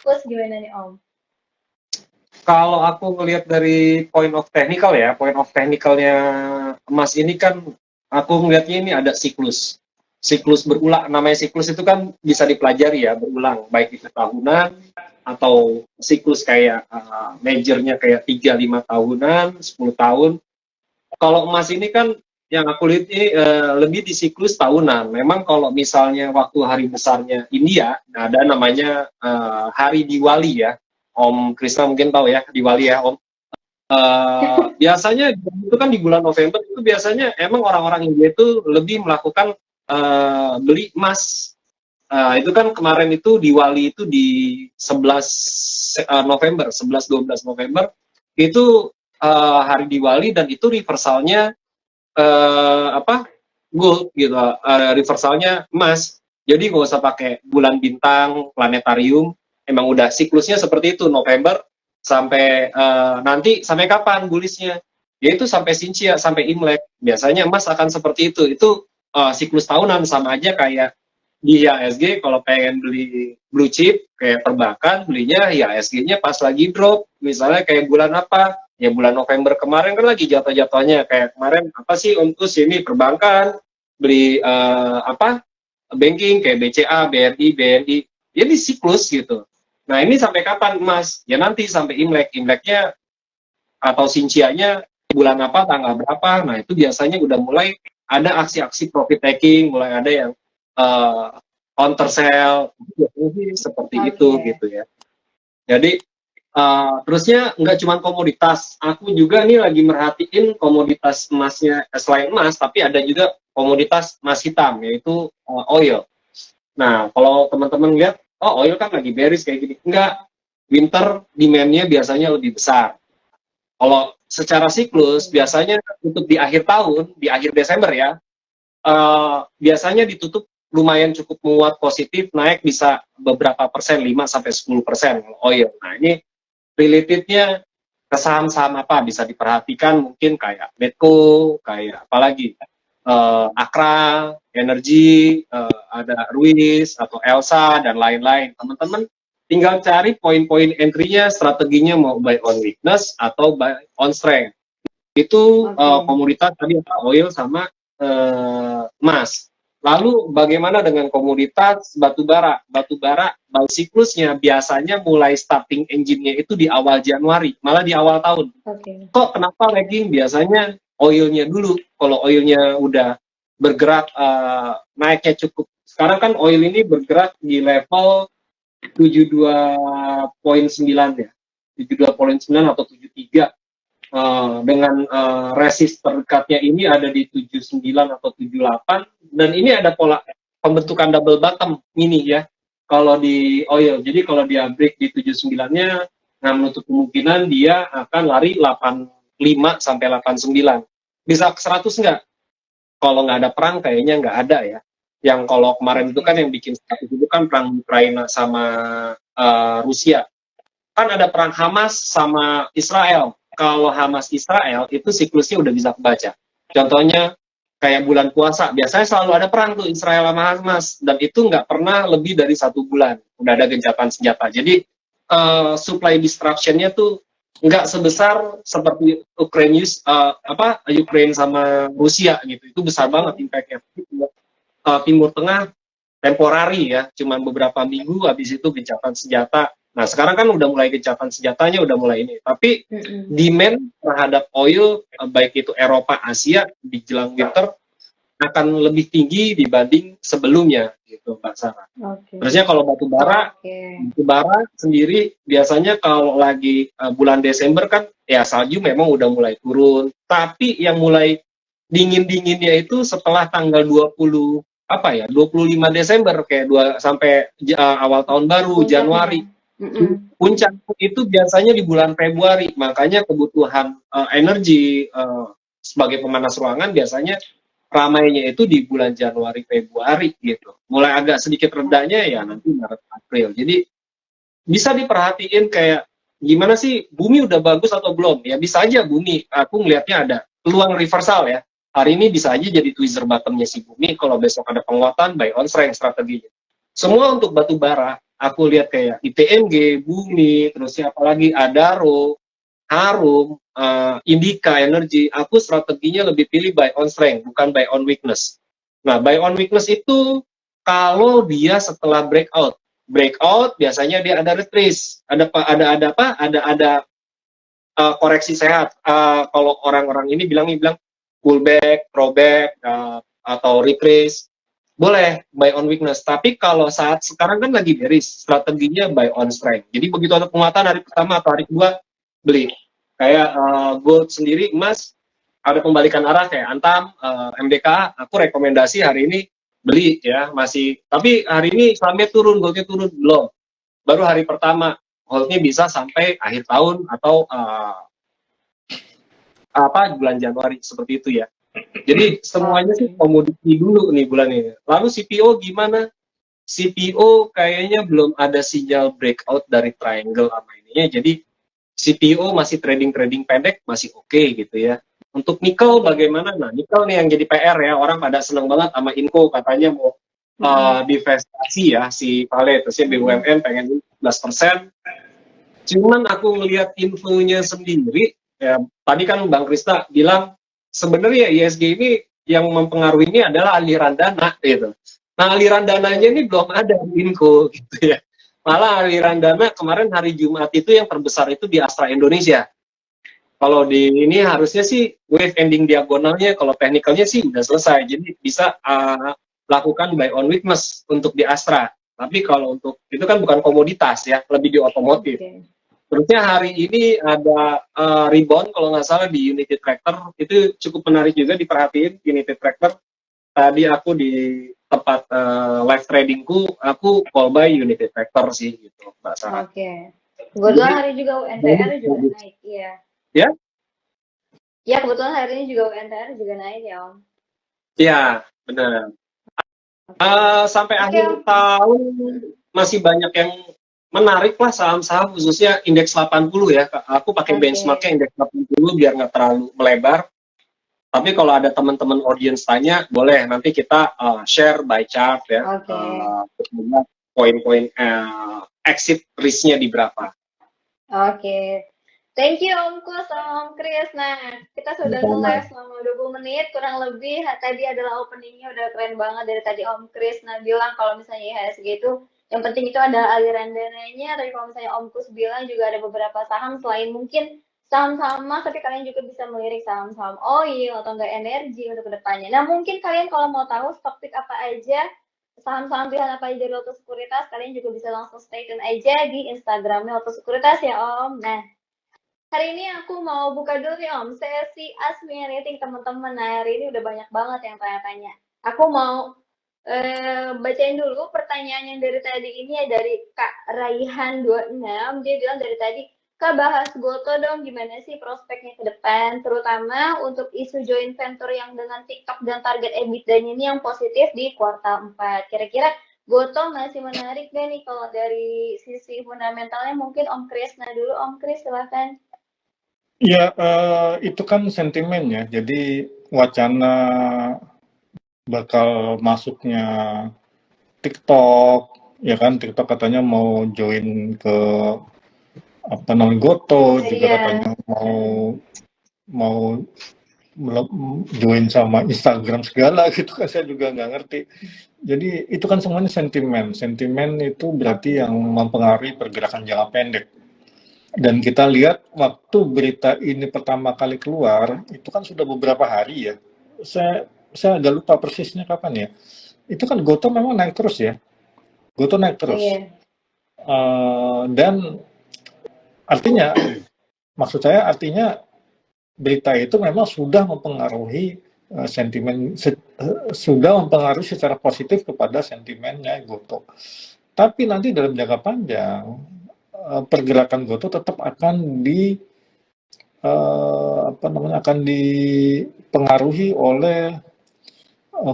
siklus gimana nih Om? Kalau aku ngelihat dari point of technicalnya emas ini kan, aku ngelihatnya ini ada siklus berulang. Namanya siklus itu kan bisa dipelajari ya, berulang, baik itu tahunan atau siklus kayak majornya kayak 3-5 tahunan, 10 tahun. Kalau emas ini kan yang aku lihat ini lebih di siklus tahunan. Memang kalau misalnya waktu hari besarnya India, ada namanya hari Diwali ya. Om Krisna mungkin tahu ya, Diwali ya Om. Biasanya itu kan di bulan November itu biasanya emang orang-orang India itu lebih melakukan beli emas. Itu kan kemarin itu Diwali itu di 11 November, 11-12 November itu hari Diwali dan itu reversalnya apa gold gitu, reversalnya emas. Jadi nggak usah pakai bulan bintang, planetarium, emang udah siklusnya seperti itu November sampai nanti sampai kapan bullishnya? Yaitu sampai Xinjia, sampai Imlek. Biasanya emas akan seperti itu. Itu siklus tahunan sama aja kayak di IHSG kalau pengen beli blue chip kayak perbankan belinya IHSG-nya pas lagi drop. Misalnya kayak bulan apa? Ya bulan November kemarin kan lagi jatuh-jatuhnya kayak kemarin apa sih untuk ini perbankan beli apa banking kayak BCA, BRI, BNI, ya di siklus gitu. Nah ini sampai kapan emas? Ya nanti sampai Imlek, Imleknya atau Sincianya bulan apa, tanggal berapa. Nah itu biasanya udah mulai ada aksi-aksi profit taking, mulai ada yang uh, counter sell, seperti itu gitu ya. Jadi terusnya nggak cuma komoditas, aku juga nih lagi merhatiin komoditas emasnya, selain emas, tapi ada juga komoditas emas hitam, yaitu oil. Nah, kalau teman-teman lihat, oh oil kan lagi bearish kayak gini. Enggak, winter demand-nya biasanya lebih besar. Kalau secara siklus, biasanya tutup di akhir tahun, di akhir Desember ya, biasanya ditutup lumayan cukup menguat positif, naik bisa beberapa persen, 5-10% oil. Nah, ini relatednya ke saham-saham apa bisa diperhatikan mungkin kayak Medco, kayak apalagi Akra, Energy, ada Ruiz atau Elsa dan lain-lain. Teman-teman tinggal cari poin-poin entry-nya, strateginya mau buy on weakness atau buy on strength. Itu komoditas tadi oil sama emas. Lalu bagaimana dengan komoditas batu bara? Batu bara, siklusnya biasanya mulai starting engine-nya itu di awal Januari, malah di awal tahun. Kok kenapa lagging? Biasanya oilnya dulu. Kalau oilnya udah bergerak naiknya cukup. Sekarang kan oil ini bergerak di level 72,9 ya. 72,9 atau 73. Dengan resist terdekatnya ini ada di 79 atau 78 dan ini ada pola pembentukan double bottom ini ya kalau di oil. Jadi kalau dia break di 79-nya, nah menutup kemungkinan dia akan lari 85 sampai 89. Bisa ke 100 nggak? Kalau nggak ada perang kayaknya nggak ada ya. Yang kalau kemarin itu kan yang bikin 100 itu kan perang Ukraina sama Rusia. Kan ada perang Hamas sama Israel. Kalau Hamas Israel itu siklusnya udah bisa kebaca. Contohnya kayak bulan puasa, biasanya selalu ada perang tuh Israel sama Hamas dan itu nggak pernah lebih dari 1 bulan. Udah ada gencatan senjata. Jadi supply disruption-nya tuh nggak sebesar seperti Ukraine sama Rusia gitu. Itu besar banget impact-nya. Timur Tengah temporari ya, cuman beberapa minggu habis itu gencatan senjata. Nah, sekarang kan udah mulai gencatan senjatanya udah mulai ini. Tapi demand terhadap oil baik itu Eropa, Asia di jelang winter akan lebih tinggi dibanding sebelumnya gitu Mbak Sarah. Terusnya kalau batu bara sendiri biasanya kalau lagi bulan Desember kan ya salju memang udah mulai turun. Tapi yang mulai dingin-dinginnya itu setelah tanggal 25 Desember kayak sampai awal tahun baru Januari. Puncak itu biasanya di bulan Februari, makanya kebutuhan energi sebagai pemanas ruangan biasanya ramainya itu di bulan Januari Februari gitu. Mulai agak sedikit redanya ya nanti Maret April. Jadi bisa diperhatiin kayak gimana sih bumi udah bagus atau belum? Ya bisa aja bumi, aku ngelihatnya ada peluang reversal ya. Hari ini bisa aja jadi tweezer bottomnya si bumi, kalau besok ada penguatan buy on strength strateginya. Semua untuk batu bara aku lihat kayak ITMG, Bumi, terus siapa lagi, Adaro, Harum, Indica Energy, aku strateginya lebih pilih buy on strength, bukan buy on weakness. Nah, buy on weakness itu kalau dia setelah breakout. Breakout biasanya dia ada retrace, ada apa? Ada koreksi sehat. Kalau orang-orang ini bilang pullback, throwback, atau retrace, boleh buy on weakness. Tapi kalau saat sekarang kan lagi bearish, strateginya buy on strength. Jadi begitu ada penguatan hari pertama atau hari kedua, beli. Kayak gold sendiri, emas, ada pembalikan arah kayak Antam, MDK, aku rekomendasi hari ini beli ya, masih. Tapi hari ini sahamnya turun, goldnya turun, belum. Baru hari pertama, holdnya bisa sampai akhir tahun atau bulan Januari seperti itu ya. Jadi semuanya sih komoditi dulu nih bulan ini. Lalu CPO gimana? CPO kayaknya belum ada sinyal breakout dari triangle sama ininya. Jadi CPO masih trading pendek masih oke gitu ya. Untuk nikel bagaimana? Nah, nikel nih yang jadi PR ya. Orang pada seneng banget sama Inco katanya mau divestasi ya si Vale, terusnya BUMN pengen 14%. Cuman aku ngelihat infonya sendiri, ya tadi kan Bang Krista bilang sebenarnya ISG ini yang mempengaruhi ini adalah aliran dana gitu. Nah, aliran dananya ini belum ada di Inco gitu ya. Malah aliran dana kemarin hari Jumat itu yang terbesar itu di Astra Indonesia. Kalau di ini harusnya sih wave ending diagonalnya, kalau teknikalnya sih udah selesai. Jadi bisa lakukan buy on weakness untuk di Astra. Tapi kalau untuk itu kan bukan komoditas ya, lebih di otomotif. Terusnya hari ini ada rebound kalau nggak salah di Unity Tractor, itu cukup menarik juga diperhatiin Unity Tractor. Tadi aku di tempat live tradingku, aku call buy Unity Tractor sih gitu, Mbak Sarah. Oke. Kebetulan hari juga UNTR juga naik, iya. Ya? Ya, kebetulan hari ini juga UNTR juga naik ya, Om. Iya, benar. Sampai akhir tahun masih banyak yang menarik lah saham-saham, khususnya indeks 80 ya. Aku pakai benchmarknya indeks 80 biar nggak terlalu melebar. Tapi kalau ada teman-teman audience tanya, boleh nanti kita share by chart ya. Poin-poin exit risk-nya di berapa. Oke. Thank you Om Kus sama Om Kris. Nah, kita sudah nge-live selama 20 menit kurang lebih. Tadi adalah openingnya udah keren banget dari tadi Om Kris. Nah, bilang kalau misalnya IHSG itu yang penting itu ada aliran dananya. Tapi kalau misalnya Om Kus bilang juga ada beberapa saham selain mungkin saham-saham emas, tapi kalian juga bisa melirik saham-saham oil atau enggak energi untuk kedepannya. Nah, mungkin kalian kalau mau tahu stock pick apa aja, saham-saham pilihan apa aja dari Lotus Sekuritas, kalian juga bisa langsung stay tune aja di Instagramnya Lotus Sekuritas ya Om. Nah, hari ini aku mau buka dulu nih Om, sesi Ask Me Anything teman-teman. Nah, hari ini udah banyak banget yang tanya-tanya. Aku mau bacain dulu pertanyaan yang dari tadi ini ya, dari Kak Raihan26. Dia bilang dari tadi, Kak bahas Goto dong, gimana sih prospeknya ke depan, terutama untuk isu joint venture yang dengan TikTok dan target EBITDA-nya ini yang positif di kuartal 4. Kira-kira Goto masih menarik deh nih kalau dari sisi fundamentalnya. Mungkin Om Krisna dulu. Om Kris, silahkan. Ya, itu kan sentimen ya. Jadi wacana bakal masuknya TikTok, ya kan? TikTok katanya mau join ke Goto, juga katanya mau join sama Instagram segala gitu kan, saya juga nggak ngerti. Jadi itu kan semuanya sentimen. Sentimen itu berarti yang mempengaruhi pergerakan jangka pendek. Dan kita lihat waktu berita ini pertama kali keluar, itu kan sudah beberapa hari ya. Saya agak lupa persisnya kapan ya. Itu kan Goto memang naik terus ya. Goto naik terus. Dan artinya, maksud saya artinya berita itu memang sudah mempengaruhi sentimen, sudah mempengaruhi secara positif kepada sentimennya Goto. Tapi nanti dalam jangka panjang, pergerakan Goto tetap akan akan dipengaruhi oleh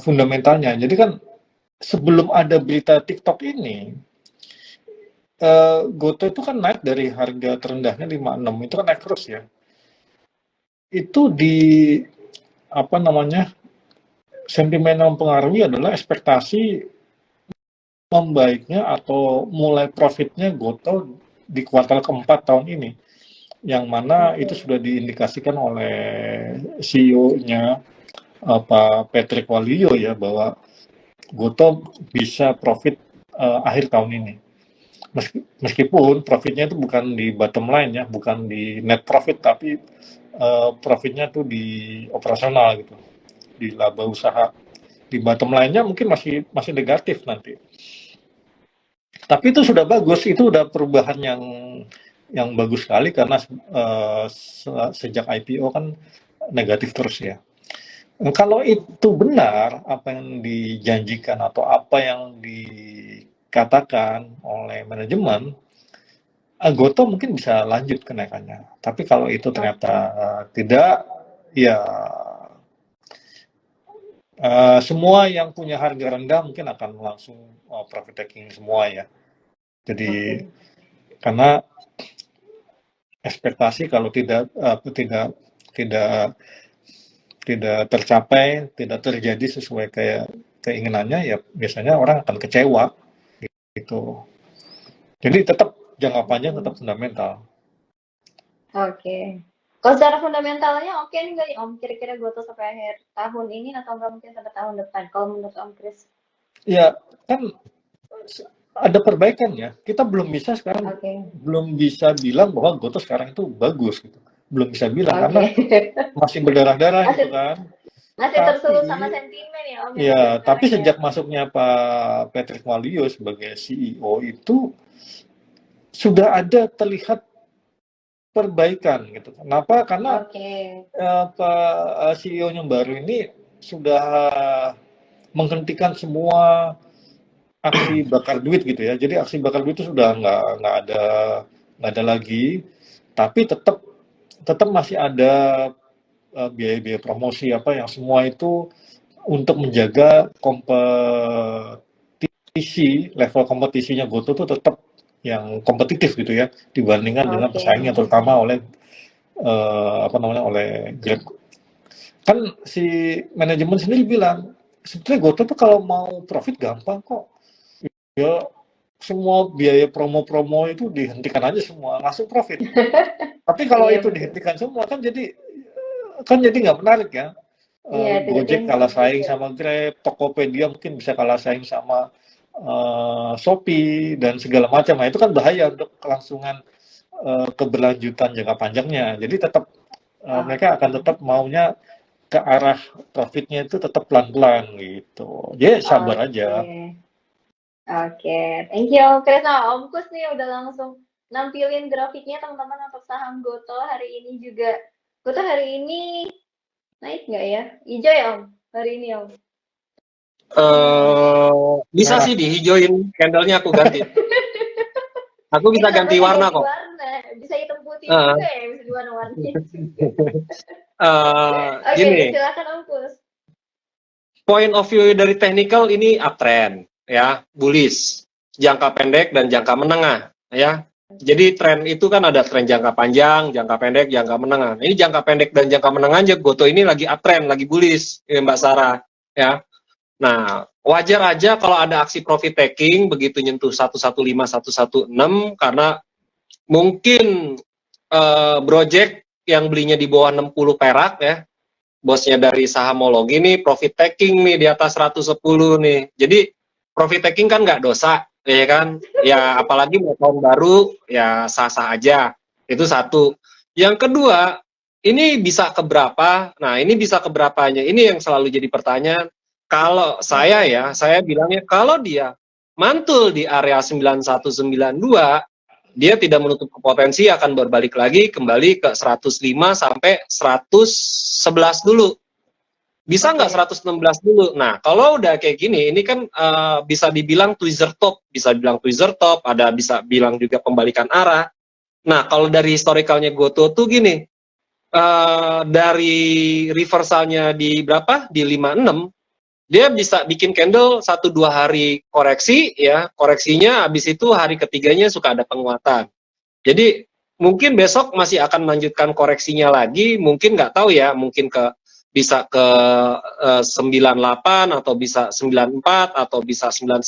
fundamentalnya. Jadi kan sebelum ada berita TikTok ini, Goto itu kan naik dari harga terendahnya 56, itu kan naik terus ya. Itu sentimen yang mempengaruhi adalah ekspektasi membaiknya atau mulai profitnya Gotoh di kuartal keempat tahun ini, yang mana itu sudah diindikasikan oleh CEO-nya Pak Patrick Waluyo ya, bahwa Gotoh bisa profit akhir tahun ini. Meskipun profitnya itu bukan di bottom line ya, bukan di net profit, tapi profitnya tuh di operasional gitu, di laba usaha. Di bottom line-nya mungkin masih negatif nanti. Tapi itu sudah bagus, itu udah perubahan yang bagus sekali, karena sejak IPO kan negatif terus ya. Kalau itu benar apa yang dijanjikan atau apa yang dikatakan oleh manajemen, Gotoh mungkin bisa lanjut kenaikannya. Tapi kalau itu ternyata tidak, ya semua yang punya harga rendah mungkin akan langsung profit taking semua ya. Jadi karena ekspektasi kalau tidak tercapai, tidak terjadi sesuai kayak keinginannya, ya biasanya orang akan kecewa gitu. Jadi tetap jangka panjang, tetap fundamental. Oke. Kalau secara fundamentalnya oke nih nggak Om? Kira-kira Gotoh sampai akhir tahun ini atau nggak mungkin sampai tahun depan? Kalau menurut Om Kris? Ya kan ada perbaikan ya. Kita belum bisa sekarang, belum bisa bilang bahwa Gotoh sekarang itu bagus gitu. Belum bisa bilang karena masih berdarah-darah gitu kan. Masih tersulut sama sentimen ya Om? Ya, tapi sejak masuknya Pak Patrick Waluyo sebagai CEO itu sudah ada terlihat perbaikan gitu. Kenapa? Karena Pak CEO yang baru ini sudah menghentikan semua aksi bakar duit gitu ya. Jadi aksi bakar duit itu sudah nggak ada lagi. Tapi tetap masih ada biaya-biaya promosi apa yang semua itu untuk menjaga kompetisi, level kompetisinya Gotoh itu tetap yang kompetitif gitu ya, dibandingkan dengan pesaingnya, terutama oleh oleh Grab. Kan si manajemen sendiri bilang sebetulnya Gotoh tuh kalau mau profit gampang kok ya, semua biaya promo-promo itu dihentikan aja semua, langsung profit. Tapi kalau itu dihentikan semua kan jadi nggak menarik ya. Gojek kalah saing sama Grab, Tokopedia mungkin bisa kalah saing sama Shopee dan segala macam. Nah itu kan bahaya untuk kelangsungan keberlanjutan jangka panjangnya. Jadi tetap mereka akan tetap maunya ke arah profitnya itu tetap pelan-pelan gitu. Jadi sabar aja. Oke, thank you Om Kris. Nah, Om Kus nih udah langsung nampilin grafiknya teman-teman untuk saham Gotoh hari ini juga. Gotoh hari ini naik nggak ya? Hijau ya Om hari ini Om? Bisa sih dihijauin, candlenya aku ganti. Aku bisa ganti warna kok. Bisa hitam putih juga ya, bisa diwarna-warni. Gini. Silakan Om Kus. Point of view dari technical ini uptrend ya, bullish, jangka pendek dan jangka menengah ya. Jadi tren itu kan ada tren jangka panjang, jangka pendek, jangka menengah. Ini jangka pendek dan jangka menengah aja Gotoh ini lagi uptrend, lagi bullish ya Mbak Sarah ya. Nah, wajar aja kalau ada aksi profit taking begitu nyentuh 115, 116 karena mungkin project yang belinya di bawah 60 perak ya. Bosnya dari sahamologi nih profit taking nih di atas 110 nih. Jadi profit taking kan nggak dosa, ya kan? Ya apalagi mau tahun baru ya sah-sah aja. Itu satu. Yang kedua, ini bisa keberapa? Nah, ini bisa keberapanya. Ini yang selalu jadi pertanyaan. Kalau saya ya, saya bilangnya kalau dia mantul di area 9192, dia tidak menutup potensi akan berbalik lagi kembali ke 105 sampai 111 dulu. Bisa nggak 116 dulu? Nah, kalau udah kayak gini, ini kan bisa dibilang tweezer top, bisa dibilang tweezer top, ada bisa bilang juga pembalikan arah. Nah, kalau dari historicalnya Gotoh tuh gini, dari reversalnya di berapa? Di 56, dia bisa bikin candle 1-2 hari koreksi ya, koreksinya habis itu hari ketiganya suka ada penguatan. Jadi mungkin besok masih akan melanjutkan koreksinya lagi, mungkin nggak tahu ya, mungkin bisa ke 98 atau bisa 94 atau bisa 91.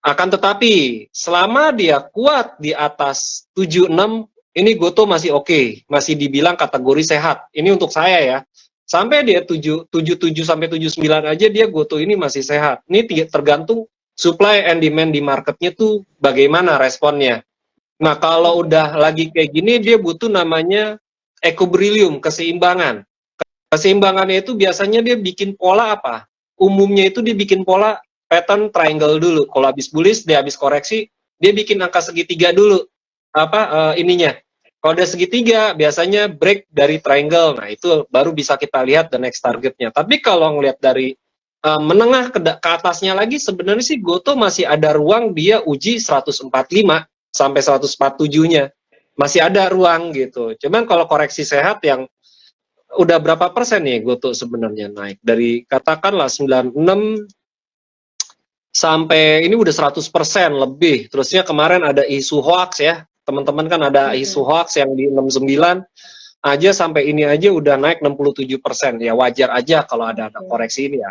Akan tetapi selama dia kuat di atas 76, ini Goto masih oke, masih dibilang kategori sehat. Ini untuk saya ya. Sampai dia 77 sampai 79 aja dia Goto ini masih sehat. Ini tergantung supply and demand di marketnya tuh bagaimana responnya. Nah, kalau udah lagi kayak gini dia butuh namanya equilibrium, keseimbangan. Keseimbangannya itu biasanya dia bikin pola apa? Umumnya itu dia bikin pola pattern triangle dulu. Kalau habis bullish, dia habis koreksi, dia bikin angka segitiga dulu. Ininya. Kalau ada segitiga, biasanya break dari triangle. Nah, itu baru bisa kita lihat the next targetnya. Tapi kalau ngelihat dari menengah ke atasnya lagi, sebenarnya sih Goto masih ada ruang dia uji 145 sampai 147-nya. Masih ada ruang gitu. Cuman kalau koreksi sehat yang udah berapa persen nih Goto sebenarnya naik? Dari katakanlah 96 sampai ini udah 100% lebih. Terusnya kemarin ada isu hoax ya. Teman-teman kan ada isu hoax yang di 69 aja sampai ini aja udah naik 67%. Ya wajar aja kalau ada koreksi ini ya.